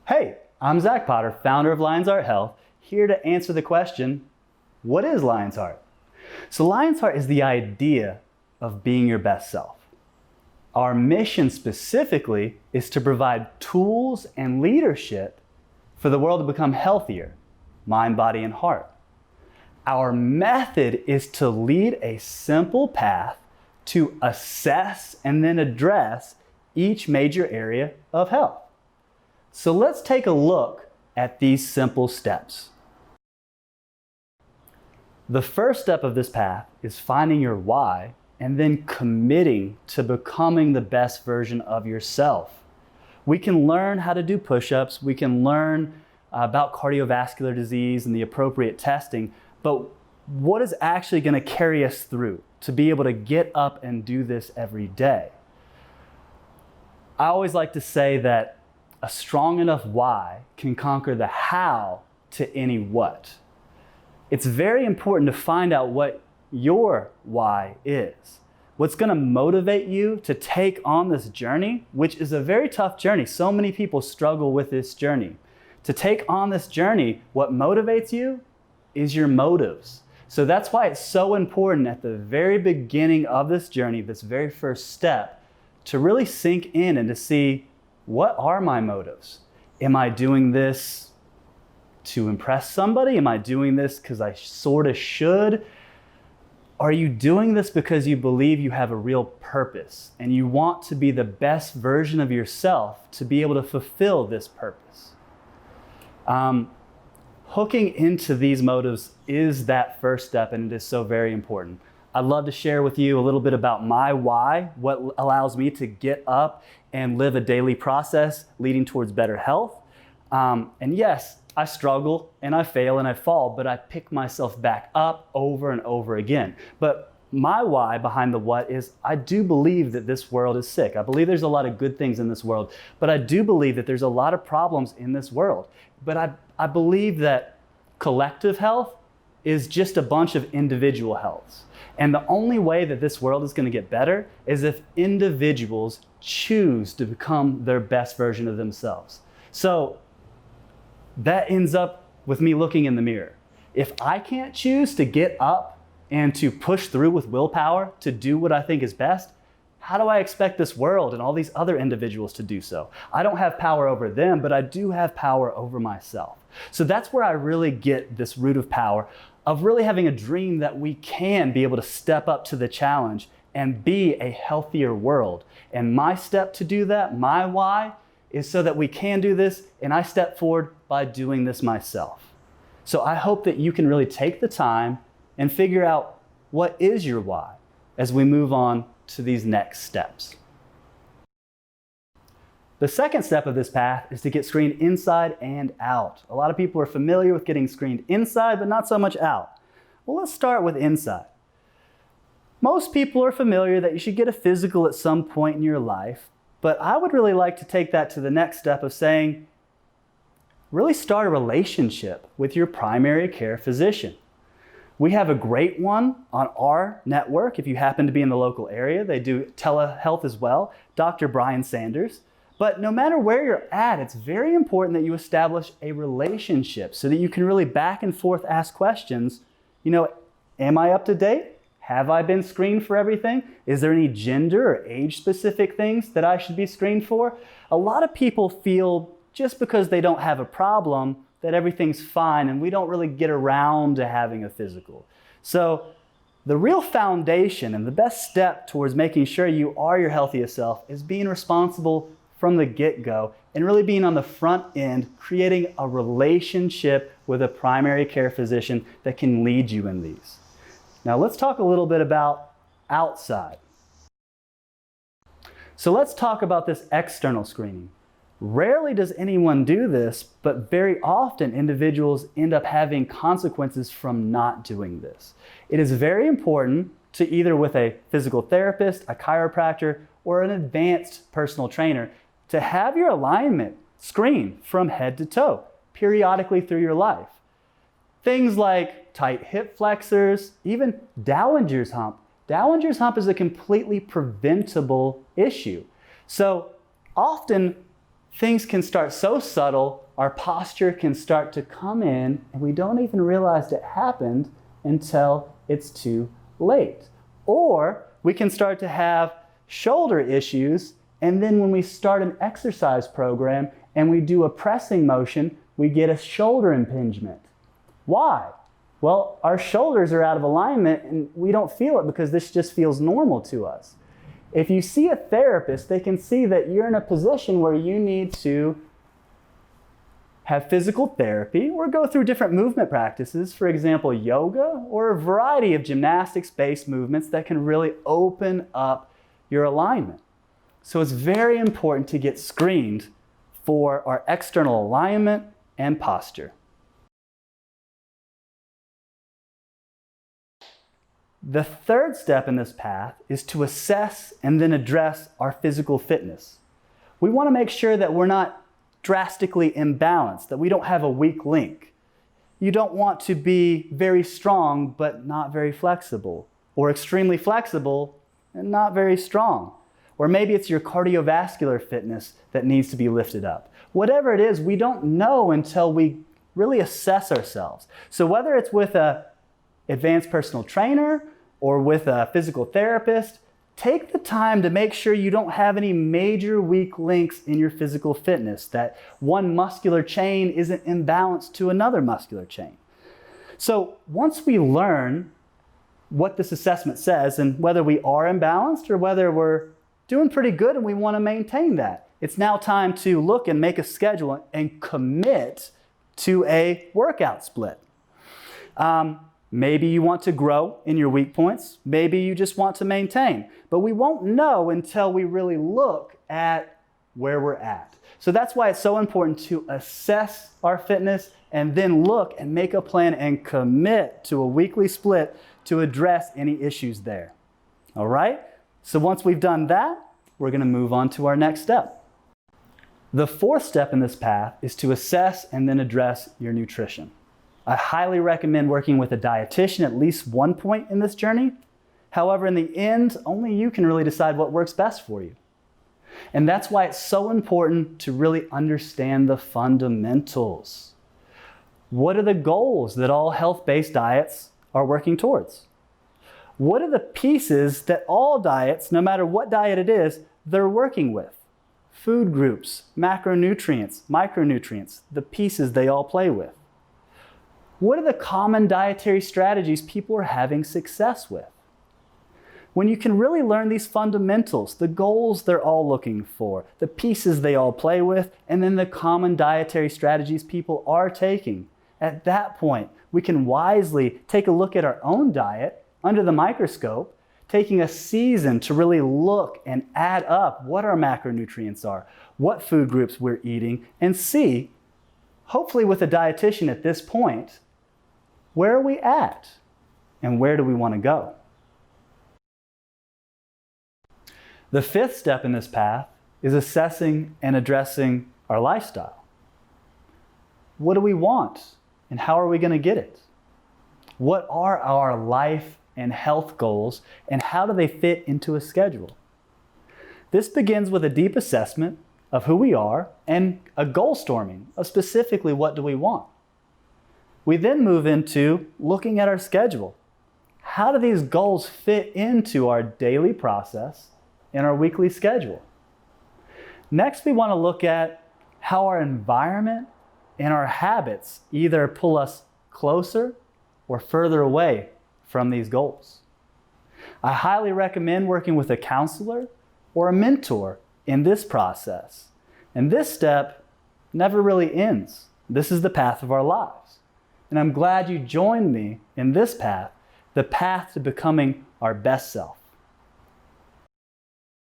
Hey, I'm Zach Potter, founder of Lions Heart Health, here to answer the question, what is Lions Heart? So Lions Heart is the idea of being your best self. Our mission specifically is to provide tools and leadership for the world to become healthier, mind, body, and heart. Our method is to lead a simple path to assess and then address each major area of health. So let's take a look at these simple steps. The first step of this path is finding your why and then committing to becoming the best version of yourself. We can learn how to do push-ups, we can learn about cardiovascular disease and the appropriate testing, but what is actually going to carry us through to be able to get up and do this every day? I always like to say that a strong enough why can conquer the how to any what. It's very important to find out what your why is. What's going to motivate you to take on this journey, which is a very tough journey. So many people struggle with this journey. To take on this journey, what motivates you is your motives. So that's why it's so important at the very beginning of this journey, this very first step, to really sink in and to see, what are my motives? Am I doing this to impress somebody? Am I doing this because I sort of should? Are you doing this because you believe you have a real purpose and you want to be the best version of yourself to be able to fulfill this purpose? Hooking into these motives is that first step, and it is so very important. I'd love to share with you a little bit about my why, what allows me to get up and live a daily process leading towards better health. And yes, I struggle and I fail and I fall, but I pick myself back up over and over again. But my why behind the what is I do believe that this world is sick. I believe there's a lot of good things in this world, but I do believe that there's a lot of problems in this world. But I believe that collective health is just a bunch of individual healths. And the only way that this world is going to get better is if individuals choose to become their best version of themselves. So that ends up with me looking in the mirror. If I can't choose to get up and to push through with willpower to do what I think is best, how do I expect this world and all these other individuals to do so? I don't have power over them, but I do have power over myself. So that's where I really get this root of power of really having a dream that we can be able to step up to the challenge and be a healthier world. And my step to do that, my why, is so that we can do this, and I step forward by doing this myself. So I hope that you can really take the time and figure out what is your why as we move on to these next steps. The second step of this path is to get screened inside and out. A lot of people are familiar with getting screened inside, but not so much out. Well, let's start with inside. Most people are familiar that you should get a physical at some point in your life, but I would really like to take that to the next step of saying, really start a relationship with your primary care physician. We have a great one on our network. If you happen to be in the local area, they do telehealth as well, Dr. Brian Sanders. But no matter where you're at, it's very important that you establish a relationship so that you can really back and forth ask questions. You know, am I up to date? Have I been screened for everything? Is there any gender or age specific things that I should be screened for? A lot of people feel just because they don't have a problem that everything's fine and we don't really get around to having a physical. So the real foundation and the best step towards making sure you are your healthiest self is being responsible from the get-go and really being on the front end, creating a relationship with a primary care physician that can lead you in these. Now let's talk a little bit about outside. So let's talk about this external screening. Rarely does anyone do this, but very often individuals end up having consequences from not doing this. It is very important to either with a physical therapist, a chiropractor, or an advanced personal trainer to have your alignment screened from head to toe periodically through your life. Things like tight hip flexors, even Dallinger's hump. Dallinger's hump is a completely preventable issue. So often things can start so subtle, our posture can start to come in, and we don't even realize it happened until it's too late. Or we can start to have shoulder issues, and then when we start an exercise program and we do a pressing motion, we get a shoulder impingement. Why? Well, our shoulders are out of alignment and we don't feel it because this just feels normal to us. If you see a therapist, they can see that you're in a position where you need to have physical therapy or go through different movement practices, for example, yoga or a variety of gymnastics-based movements that can really open up your alignment. So it's very important to get screened for our external alignment and posture. The third step in this path is to assess and then address our physical fitness. We want to make sure that we're not drastically imbalanced, that we don't have a weak link. You don't want to be very strong but not very flexible, or extremely flexible and not very strong. Or maybe it's your cardiovascular fitness that needs to be lifted up. Whatever it is, we don't know until we really assess ourselves. So whether it's with an advanced personal trainer or with a physical therapist, take the time to make sure you don't have any major weak links in your physical fitness, that one muscular chain isn't imbalanced to another muscular chain. So once we learn what this assessment says and whether we are imbalanced or whether we're doing pretty good and we want to maintain that, it's now time to look and make a schedule and commit to a workout split. Maybe you want to grow in your weak points. Maybe you just want to maintain. But we won't know until we really look at where we're at. So that's why it's so important to assess our fitness and then look and make a plan and commit to a weekly split to address any issues there. All right? So once we've done that, we're going to move on to our next step. The fourth step in this path is to assess and then address your nutrition. I highly recommend working with a dietitian at least one point in this journey. However, in the end, only you can really decide what works best for you. And that's why it's so important to really understand the fundamentals. What are the goals that all health-based diets are working towards? What are the pieces that all diets, no matter what diet it is, they're working with? Food groups, macronutrients, micronutrients, the pieces they all play with. What are the common dietary strategies people are having success with? When you can really learn these fundamentals, the goals they're all looking for, the pieces they all play with, and then the common dietary strategies people are taking, at that point, we can wisely take a look at our own diet under the microscope, taking a season to really look and add up what our macronutrients are, what food groups we're eating, and see, hopefully with a dietitian at this point, where are we at and where do we want to go? The fifth step in this path is assessing and addressing our lifestyle. What do we want and how are we going to get it? What are our life and health goals and how do they fit into a schedule? This begins with a deep assessment of who we are and a goal storming of specifically what do we want. We then move into looking at our schedule. How do these goals fit into our daily process and our weekly schedule? Next, we want to look at how our environment and our habits either pull us closer or further away from these goals. I highly recommend working with a counselor or a mentor in this process. And this step never really ends. This is the path of our lives. And I'm glad you joined me in this path, the path to becoming our best self.